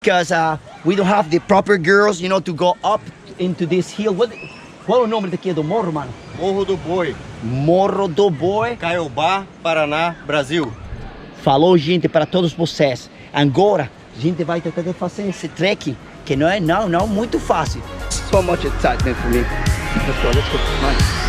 because we don't have the proper girls, you know, to go up into this hill. Qual é o nome daqui do morro, mano? Morro do Boi. Morro do Boi. Caiobá, Paraná, Brasil. Falou, gente, para todos vocês. Agora, a gente vai tentar fazer esse trekking, que não é muito fácil. So much excitement for me. Let's go. Nice.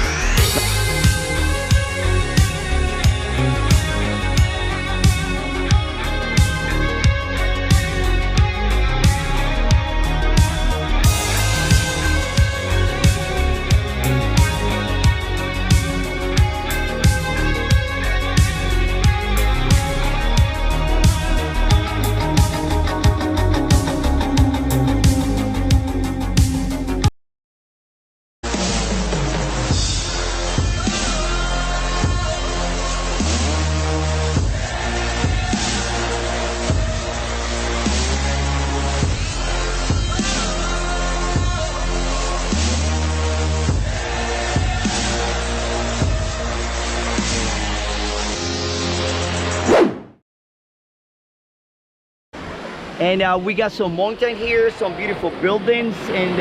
And we got some mountain here, some beautiful buildings, and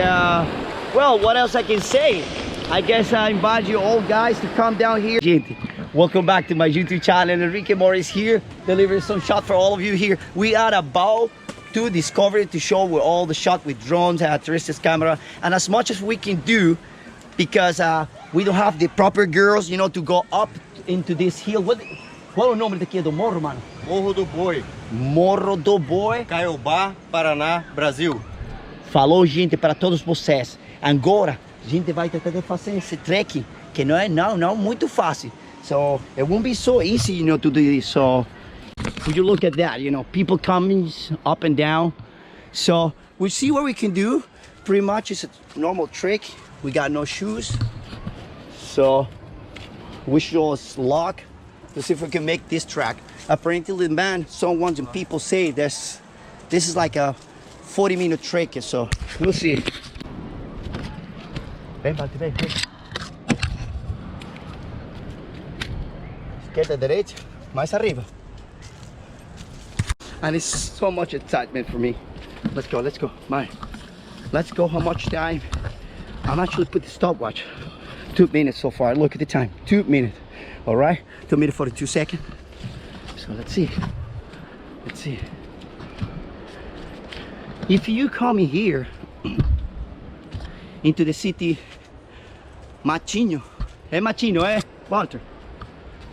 well, what else I can say? I guess I invite you all guys to come down here. Gente, welcome back to my YouTube channel. Enrique Morris here, delivering some shots for all of you here. We are about to discover to show with all the shot with drones, 360 camera, and as much as we can do, because we don't have the proper girls, you know, to go up into this hill. Qual é o nome daqui do morro, mano? Morro do Boi. Morro do Boi. Caiobá, Paraná, Brasil. Falou, gente, para todos vocês. Agora, a gente vai tentar fazer esse trekking, que não é muito fácil. So, it won't be so easy, you know, to do this. So, would you look at that, you know, people coming up and down. So, we'll see what we can do. Pretty much it's a normal trek. We got no shoes. So, we should lock. Let's see if we can make this track. Apparently, man, someone and people say this is like a 40-minute trek, so we'll see. Vem, vem. Esquerda, direita, mais arriba. And it's so much excitement for me. Let's go, man. Let's go. How much time? I'm actually put the stopwatch. 2 minutes so far. Look at the time. 2 minutes. All right, 2 minutes 42 seconds. So let's see. If you come here into the city, Matinho, Walter?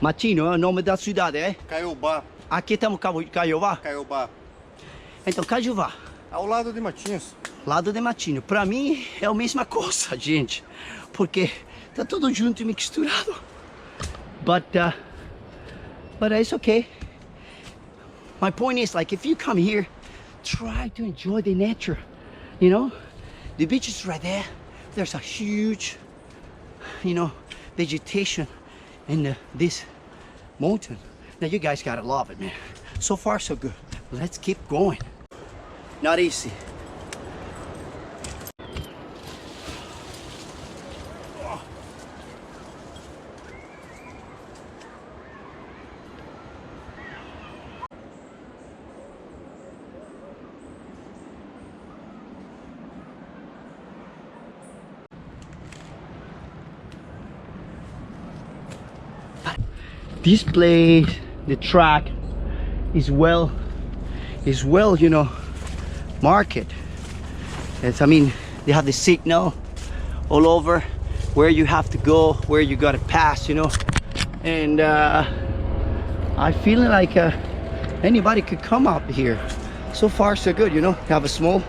Matinho é o nome da cidade, Caiobá. Aqui estamos Caiobá? Caiobá. Então, Caiobá. Ao lado de Matinhos. Lado de Matinho. Pra mim é a mesma coisa, gente. Porque tá tudo junto e misturado. But it's okay. My point is, like, if you come here, try to enjoy the nature. You know, the beach is right there. There's a huge, you know, vegetation in this mountain. Now you guys gotta love it, man. So far, so good. Let's keep going. Not easy. This place, the track is well, you know, market. I mean, they have the signal all over where you have to go, where you gotta pass, you know. And I feel like anybody could come up here. So far, so good, you know. They have a small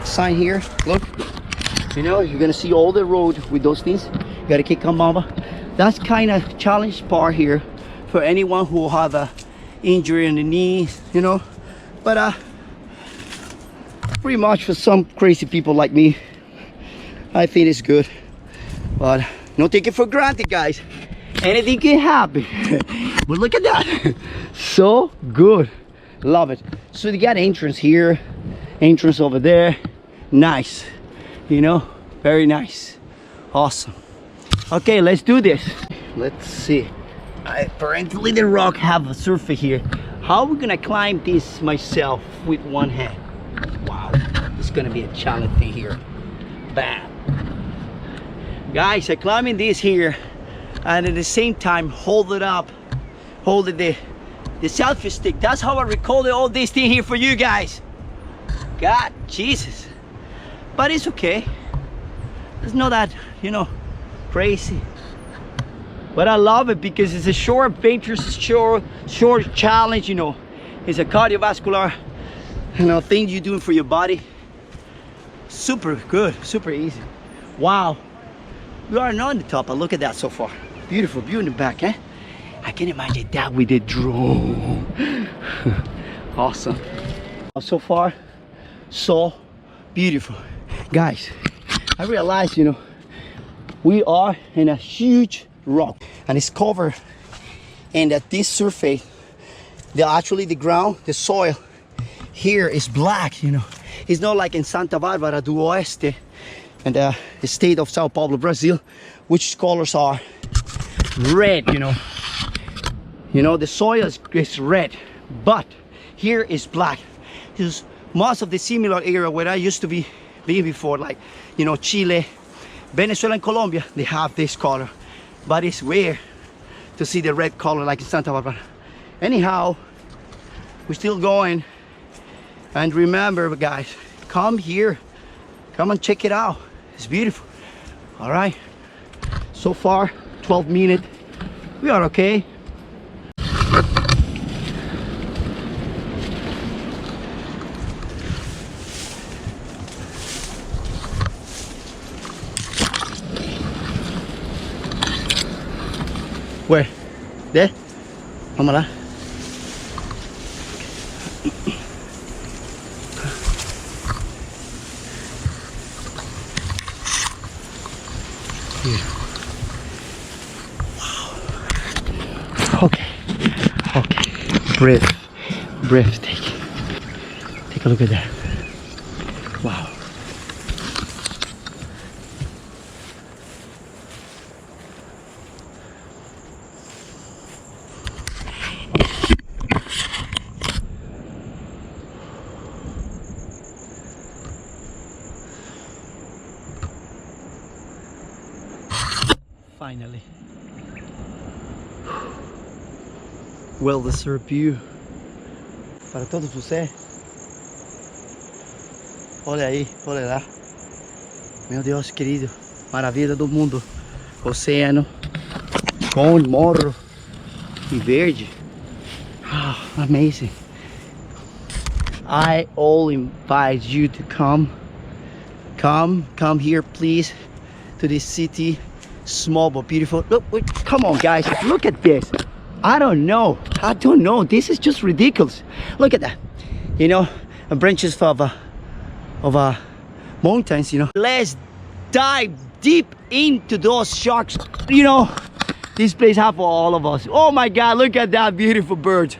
sign here. Look, you know, you're gonna see all the road with those things. You gotta keep come over. That's kind of challenge part here for anyone who have a injury in the knees, you know. But pretty much for some crazy people like me, I think it's good. But don't take it for granted, guys. Anything can happen. But look at that. So good. Love it. So they got entrance here, entrance over there. Nice. You know, very nice. Awesome. Okay, let's do this. Let's see. Apparently the rock have a surface here. How are we gonna climb this myself with one hand? Wow, it's gonna be a challenge thing here. Bam. Guys, I'm climbing this here, and at the same time hold it up, hold it the selfie stick. That's how I recorded all this thing here for you guys. God, Jesus. But it's okay. It's not that, you know, crazy. But I love it because it's a short adventure, it's a short challenge, you know. It's a cardiovascular, you know, thing you're doing for your body. Super good, super easy. Wow. We are not on the top, but look at that so far. Beautiful view in the back, eh? I can imagine that with the drone. Awesome. So far, so beautiful. Guys, I realized, you know, we are in a huge rock and it's covered, and at this surface, actually the ground, the soil here is black, you know. It's not like in Santa Bárbara do Oeste and the state of Sao Paulo, Brazil, which colors are red, you know. You know, the soil is red, but here is black. Because most of the similar area where I used to be before, like, you know, Chile, Venezuela and Colombia, they have this color. But it's rare to see the red color like in Santa Barbara. Anyhow, we're still going. And remember, guys, come here. Come and check it out. It's beautiful. All right. So far, 12 minutes. We are okay. Where? There? Vamos lá. Here. Wow. Okay. Okay. Breathtaking. Take a look at that. Wow. Finally, well-deserved view para todos vocês. Olha aí, olha lá. Meu Deus querido, maravilha do mundo. Oceano com morro e verde. Oh, amazing. I all invite you to come here please to this city. Small but beautiful. Look, wait, come on guys, look at this. I don't know, this is just ridiculous. Look at that, you know, branches of mountains, you know. Let's dive deep into those sharks, you know. This place have for all of us. Oh my god, look at that beautiful bird.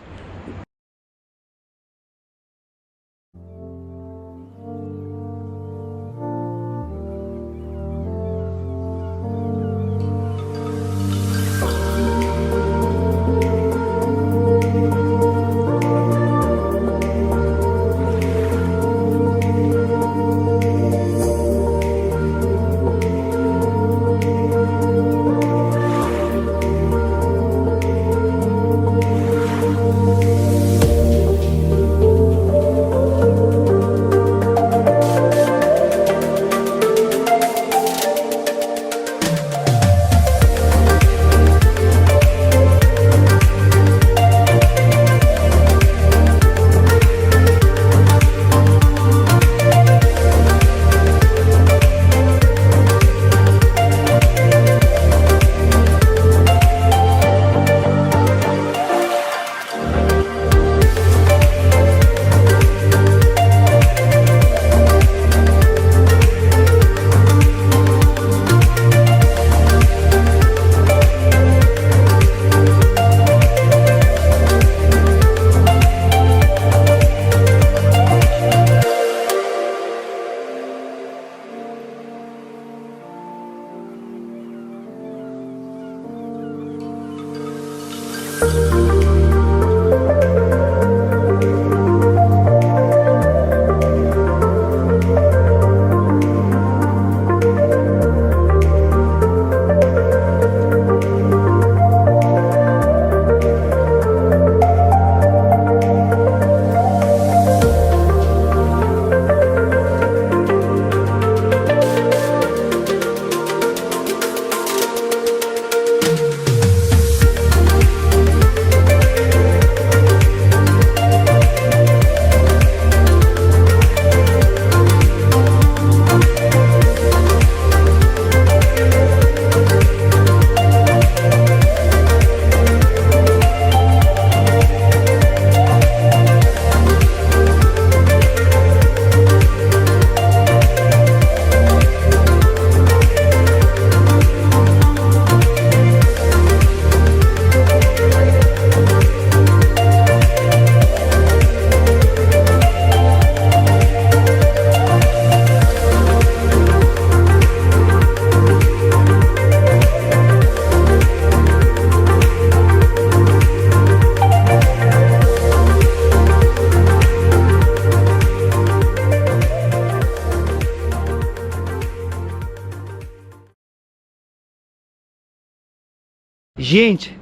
Gente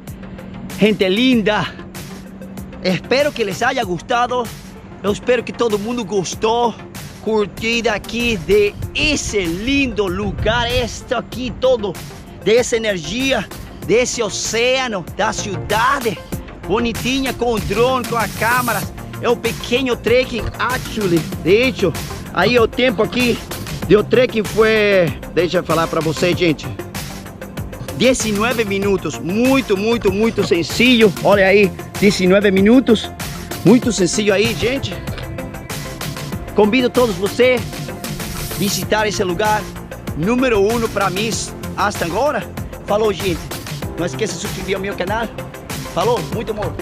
linda, espero que les haya gustado. Eu espero que todo mundo gostou, curtida aqui de esse lindo lugar, este aqui todo, dessa energia, desse oceano, da cidade, bonitinha, com o drone, com a câmera. É um pequeno trekking, actually. De hecho, aí o tempo aqui do trekking foi, deixa eu falar para vocês, gente, 19 minutos, muito sencillo. Olha aí, 19 minutos, muito sencillo aí, gente. Convido todos vocês a visitar esse lugar, número 1 para mim, até agora. Falou, gente. Não esqueça de se inscrever ao meu canal. Falou, muito amor.